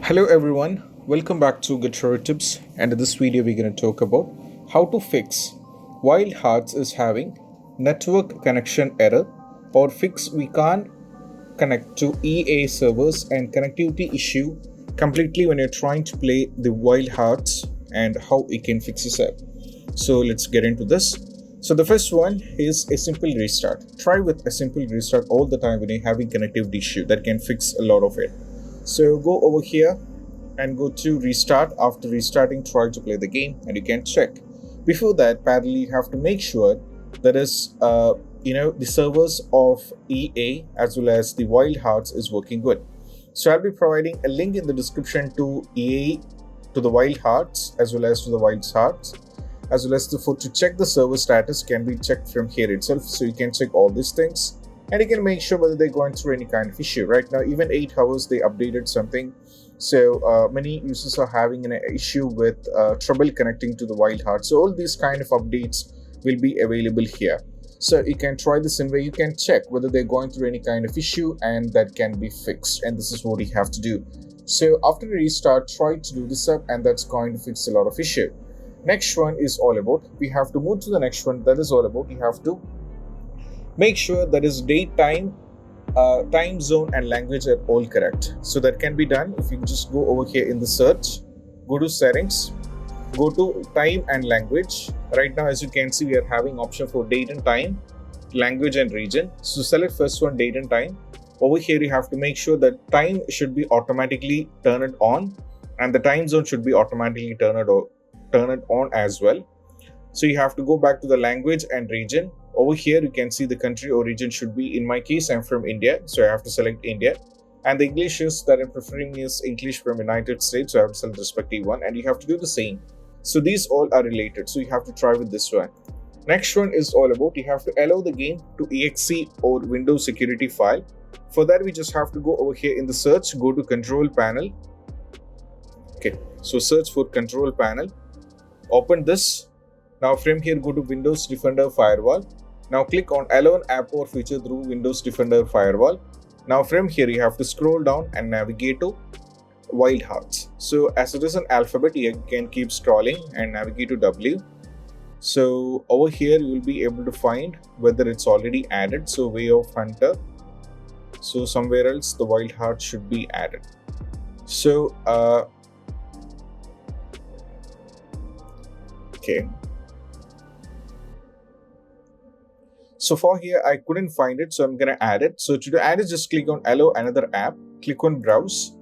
Hello everyone, welcome back to Guitar Tips, and in this video we're going to talk about how to fix Wild Hearts is having network connection error, or fix we can't connect to EA servers and connectivity issue completely when you're trying to play the Wild Hearts, and how we can fix this up. So let's get into this. So the first one is a simple restart. Try with a simple restart all the time when you're having connectivity issue. That can fix a lot of it. So go over here and go to restart. After restarting, try to play the game and you can check. Before that, parallel, you have to make sure that is the servers of EA as well as the Wild Hearts is working good. So I'll be providing a link in the description to EA, to the Wild Hearts as well as to the Wild Hearts, as well as to check the server status can be checked from here itself. So you can check all these things and you can make sure whether they're going through any kind of issue. Right now, even 8 hours they updated something. So many users are having an issue with trouble connecting to the Wild Hearts. So all these kind of updates will be available here. So you can try this in where you can check whether they're going through any kind of issue, and that can be fixed. And this is what you have to do. So after the restart, try to do this up, and that's going to fix a lot of issue. Next one is all about, we have to move to the next one. That is all about, you have to make sure that is date, time, time zone and language are all correct. So that can be done if you just go over here in the search, go to settings, go to time and language. Right now, as you can see, we are having option for date and time, language and region. So select first one, date and time. Over here you have to make sure that time should be automatically turned on, and the time zone should be automatically turned on as well. So you have to go back to the language and region. Over here you can see the country or region should be, in my case I'm from India, so I have to select India, and the English is that I'm preferring is English from United States, so I have to select the respective one, and you have to do the same. So these all are related, so you have to try with this one. Next one is all about, you have to allow the game to exe or Windows security file. For that we just have to go over here in the search, go to control panel. Okay, so search for control panel, open this. Now from here go to Windows Defender Firewall. Now click on allow an app or feature through Windows Defender Firewall. Now from here you have to scroll down and navigate to Wild Hearts. So as it is an alphabet, you can keep scrolling and navigate to W. So over here you will be able to find whether it's already added. So Way of Hunter. So somewhere else the Wild Hearts should be added. So okay. So for here, I couldn't find it, so I'm going to add it. So to add it, just click on allow another app, click on browse.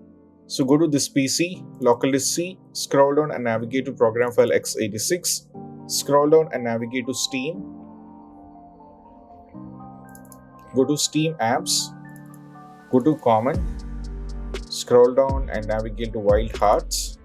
So go to this PC, local disk C, scroll down and navigate to program file x86. Scroll down and navigate to Steam. Go to Steam apps, go to common, scroll down and navigate to Wild Hearts.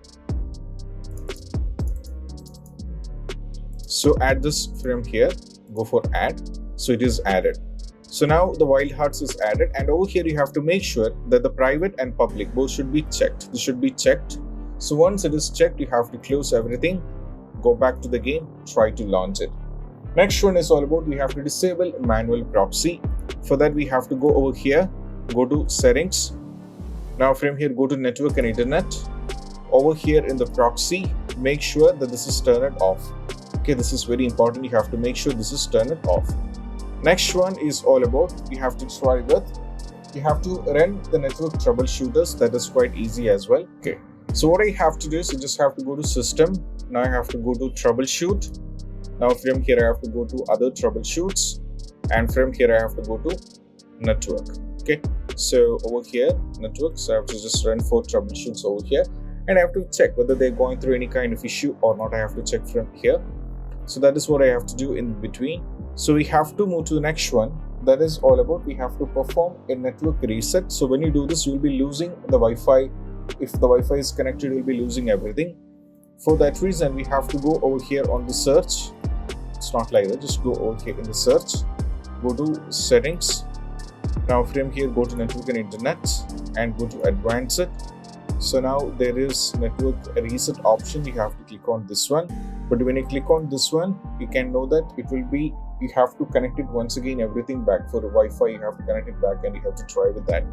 So add this from here, go for add. So it is added. So now the Wild Hearts is added, and over here you have to make sure that the private and public both should be checked. This should be checked. So once it is checked, you have to close everything, go back to the game, try to launch it. Next one is all about, we have to disable manual proxy. For that we have to go over here, go to settings. Now from here go to network and internet. Over here in the proxy, make sure that this is turned off. Okay, this is very important. You have to make sure this is turned off. Next one is all about, you have to try with, you have to run the network troubleshooters. That is quite easy as well. Okay, so what I have to do is, you just have to go to system. Now I have to go to troubleshoot. Now from here I have to go to other troubleshoots, and from here I have to go to network. Okay, so over here network, so I have to just run 4 troubleshoots over here, and I have to check whether they're going through any kind of issue or not. I have to check from here. So that is what I have to do in between. So we have to move to the next one. That is all about, we have to perform a network reset. So when you do this, you will be losing the Wi-Fi. If the Wi-Fi is connected, you will be losing everything. For that reason, we have to go over here on the search. It's not like that, just go over here in the search, go to settings. Now from here go to network and internet and go to advanced. So now there is network reset option. You have to click on this one. But when you click on this one, you can know that it will be, you have to connect it once again, everything back. For Wi-Fi, you have to connect it back and you have to try with that.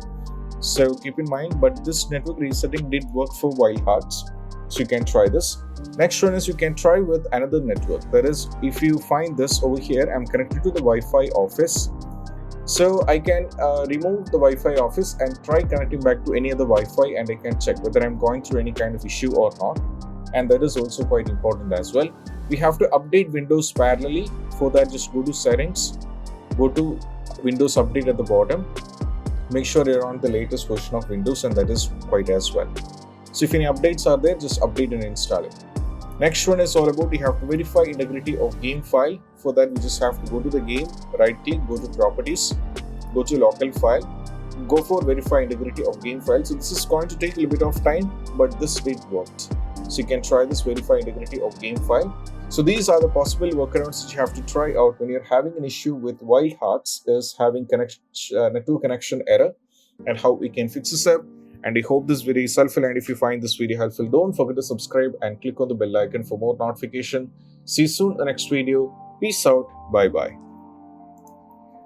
So keep in mind, but this network resetting did work for Wild Hearts. So you can try this. Next one is you can try with another network. That is, if you find this over here, I'm connected to the Wi-Fi office. So I can remove the Wi-Fi office and try connecting back to any other Wi-Fi, and I can check whether I'm going through any kind of issue or not. And that is also quite important as well. We have to update Windows parallelly. For that, just go to settings, go to Windows Update at the bottom. Make sure you're on the latest version of Windows, and that is quite as well. So if any updates are there, just update and install it. Next one is all about you have to verify integrity of game file. For that, we just have to go to the game, right click, go to properties, go to local file, go for verify integrity of game file. So this is going to take a little bit of time, but this did work. So you can try this verify integrity of game file. So these are the possible workarounds that you have to try out when you're having an issue with Wild Hearts is having network connection error, and how we can fix this up. And I hope this video is helpful, and if you find this video helpful, don't forget to subscribe and click on the bell icon for more notification. See you soon in the next video. Peace out. Bye bye.